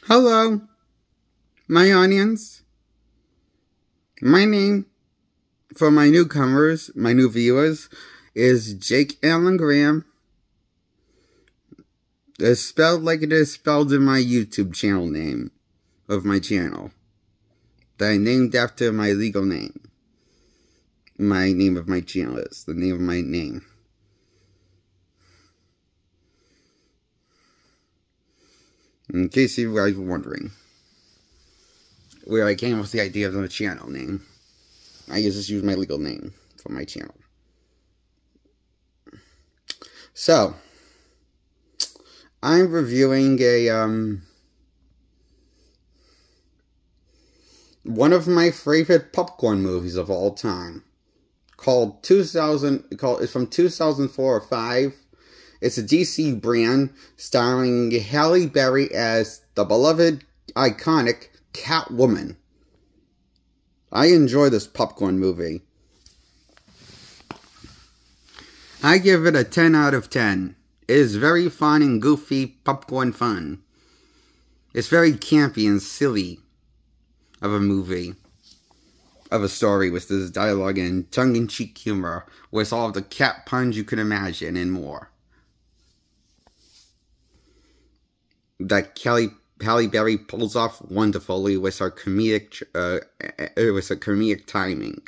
Hello, my audience. My name, for my newcomers, my new viewers, is Jake Allen Graham. It's spelled like it is spelled in my YouTube channel name of my channel, that I named after my legal name. My name of my channel is the name of my name. In case you guys were wondering where I came up with the idea of the channel name, I just use my legal name for my channel. So, I'm reviewing one of my favorite popcorn movies of all time, it's from 2004 or 5. It's a DC brand starring Halle Berry as the beloved, iconic Catwoman. I enjoy this popcorn movie. I give it a 10 out of 10. It is very fun and goofy popcorn fun. It's very campy and silly of a movie, of a story with this dialogue and tongue-in-cheek humor, with all of the cat puns you can imagine and more. That Halle Berry pulls off wonderfully with her comedic timing,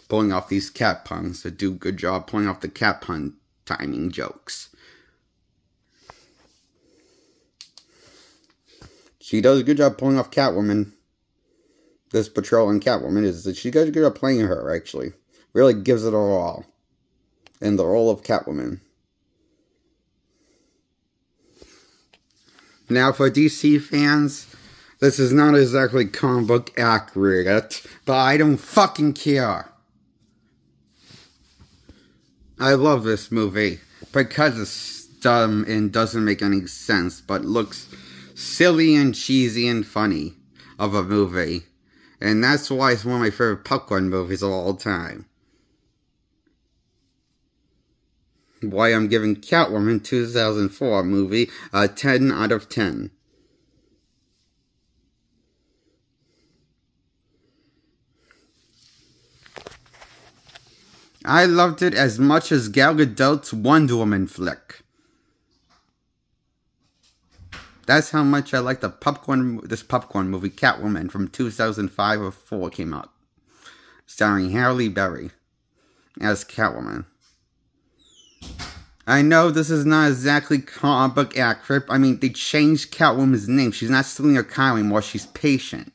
pulling off these cat puns. To do a good job pulling off the cat pun timing jokes. She does a good job pulling off Catwoman. This portrayal in Catwoman is that she does a good job playing her, actually. Really gives it her all in the role of Catwoman. Now, for DC fans, this is not exactly comic book accurate, but I don't fucking care. I love this movie because it's dumb and doesn't make any sense, but looks silly and cheesy and funny of a movie. And that's why it's one of my favorite popcorn movies of all time. Why I'm giving Catwoman 2004 movie a 10 out of 10. I loved it as much as Gal Gadot's Wonder Woman flick. That's how much I like this popcorn movie, Catwoman, from 2005 or 4 came out, starring Halle Berry as Catwoman. I know this is not exactly comic book accurate. I mean, they changed Catwoman's name. She's not Selena Kyle anymore. She's Patient.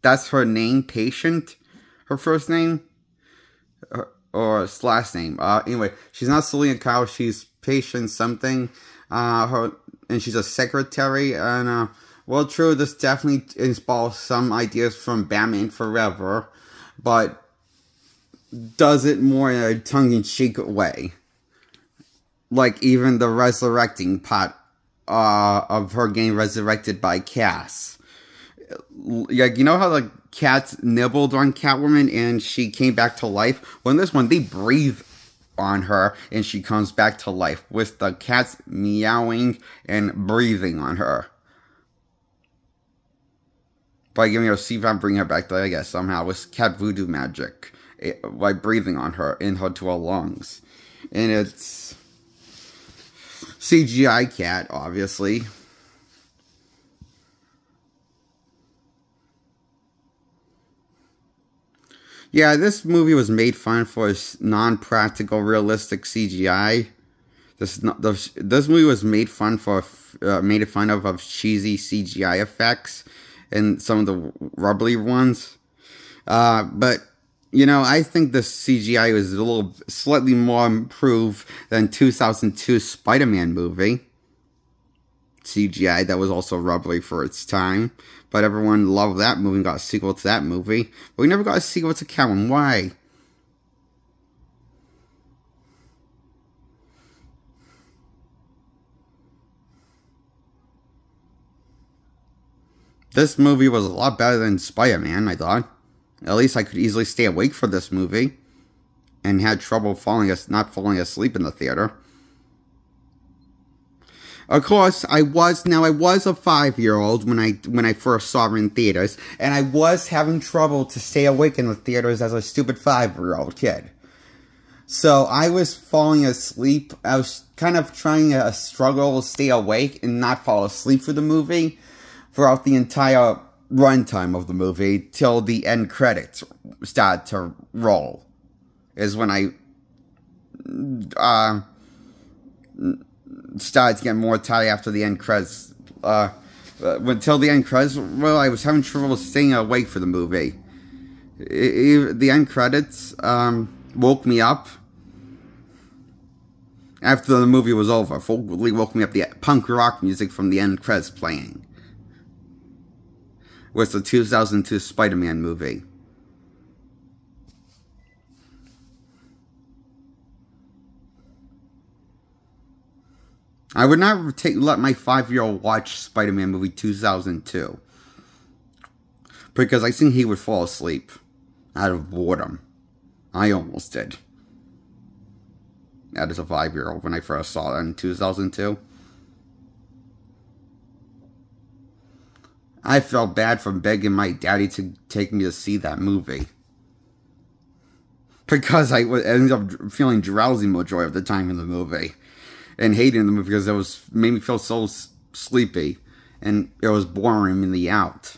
That's her name, Patient. Her first name? Or last name. Anyway, she's not Selena Kyle. She's Patient something. And she's a secretary. And, well, true, this definitely inspires some ideas from Batman Forever. But does it more in a tongue-in-cheek way. Like, even the resurrecting part of her getting resurrected by Cass. Like, you know how the cats nibbled on Catwoman and she came back to life? Well, in this one, they breathe on her and she comes back to life with the cats meowing and breathing on her. By giving her CPAP, bring her back to life, I guess, somehow, with cat voodoo magic. By breathing on her, in her to her lungs. And it's CGI cat, obviously. Yeah, this movie was made fun for its non-practical, realistic CGI. This movie was made fun of cheesy CGI effects and some of the rubbly ones. But you know, I think the CGI was slightly more improved than 2002 Spider-Man movie. CGI that was also rubbly for its time. But everyone loved that movie and got a sequel to that movie. But we never got a sequel to Catwoman. Why? This movie was a lot better than Spider-Man, I thought. At least I could easily stay awake for this movie. And had trouble not falling asleep in the theater. Of course, I was a 5-year-old when I first saw it in theaters, and I was having trouble to stay awake in the theaters as a stupid 5-year-old kid. So I was falling asleep. I was kind of trying to struggle to stay awake and not fall asleep for the movie throughout the entire runtime of the movie till the end credits started to roll. Is when I started to get more tired after the end credits. Until the end credits, well, I was having trouble staying awake for the movie. The end credits woke me up after the movie was over. Fully woke me up. The punk rock music from the end credits playing was the 2002 Spider-Man movie. I would not let my 5-year-old watch Spider-Man movie 2002 because I think he would fall asleep out of boredom. I almost did. As a 5-year-old when I first saw it in 2002. I felt bad for begging my daddy to take me to see that movie. Because I ended up feeling drowsy majority of the time in the movie. And hating the movie because it made me feel so sleepy. And it was boring me out.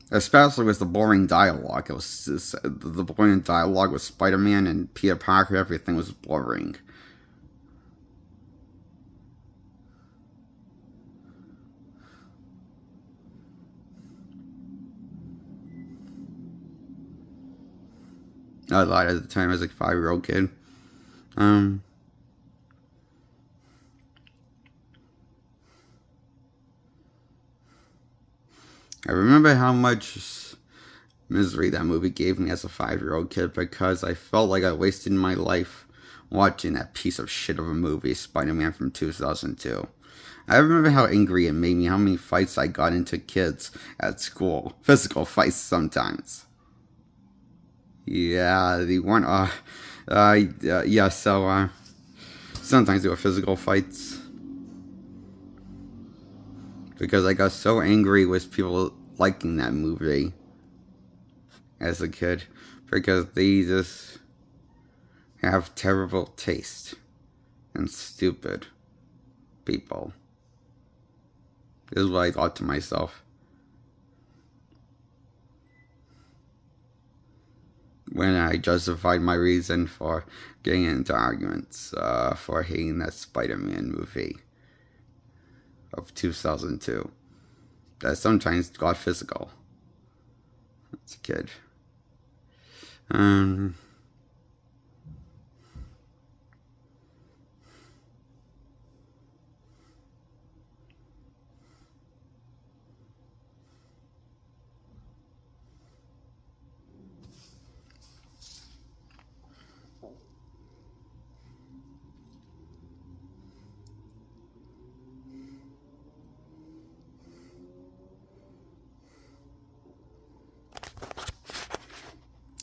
Especially with the boring dialogue. It was the boring dialogue with Spider-Man and Peter Parker. Everything was boring. I lied at the time as a 5-year-old kid. I remember how much misery that movie gave me as a 5-year-old kid because I felt like I wasted my life watching that piece of shit of a movie, Spider-Man from 2002. I remember how angry it made me, how many fights I got into kids at school. Physical fights sometimes. Yeah, they weren't, sometimes they were physical fights. Because I got so angry with people liking that movie as a kid. Because they just have terrible taste. And stupid people. This is what I thought to myself. When I justified my reason for getting into arguments for hating that Spider-Man movie of 2002 that sometimes got physical as a kid.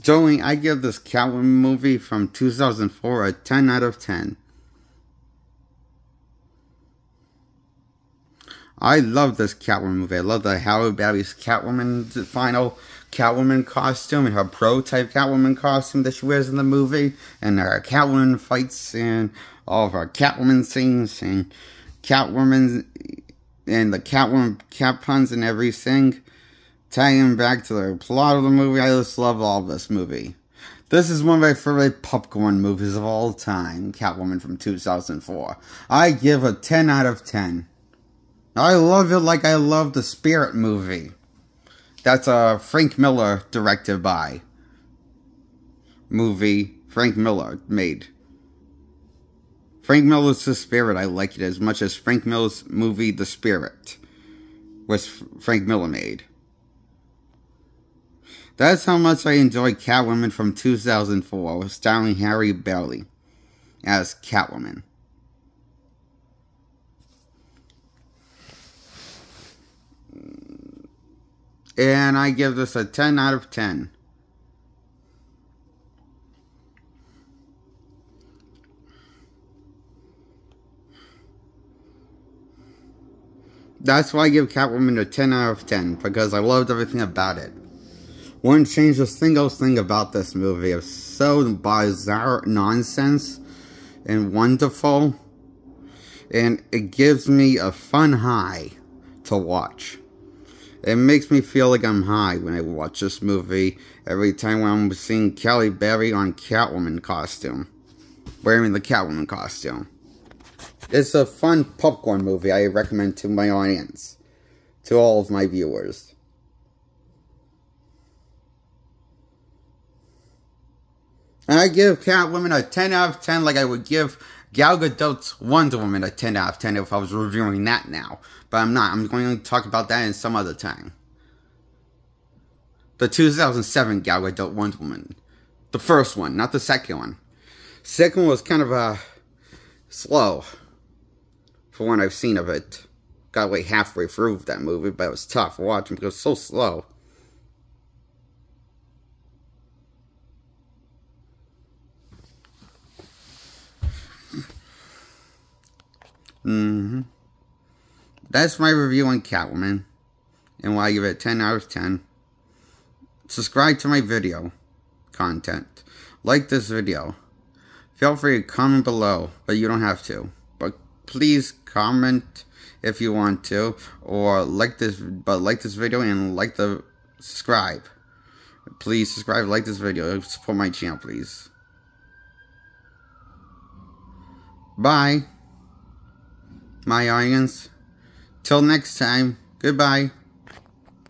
Joey, I give this Catwoman movie from 2004 a 10 out of 10. I love this Catwoman movie. I love the Halle Berry's Catwoman, the final Catwoman costume, and her pro-type Catwoman costume that she wears in the movie, and her Catwoman fights, and all of her Catwoman scenes, and Catwoman, and the Catwoman cat puns and everything. Tying back to the plot of the movie, I just love all this movie. This is one of my favorite popcorn movies of all time, Catwoman from 2004. I give a 10 out of 10. I love it like I love the Spirit movie. That's a Frank Miller directed by movie Frank Miller made. Frank Miller's The Spirit, I like it as much as Frank Miller's movie The Spirit was Frank Miller made. That's how much I enjoyed Catwoman from 2004, starring Halle Berry as Catwoman. And I give this a 10 out of 10. That's why I give Catwoman a 10 out of 10, because I loved everything about it. Wouldn't change a single thing about this movie. It's so bizarre nonsense and wonderful. And it gives me a fun high to watch. It makes me feel like I'm high when I watch this movie every time when I'm seeing Kelly Berry on Catwoman costume. Wearing the Catwoman costume. It's a fun popcorn movie I recommend to my audience. To all of my viewers. And I give Catwoman a 10 out of 10 like I would give Gal Gadot's Wonder Woman a 10 out of 10 if I was reviewing that now. But I'm not. I'm going to talk about that in some other time. The 2007 Gal Gadot Wonder Woman. The first one, not the second one. Second one was kind of slow. For what I've seen of it. Got like halfway through that movie, but it was tough watching because it was so slow. That's my review on Catwoman. And why I give it a 10 out of 10. Subscribe to my video content. Like this video. Feel free to comment below, but you don't have to. But please comment if you want to, or like this video and subscribe. Please subscribe, like this video, support my channel, please. Bye, my audience. Till next time, goodbye.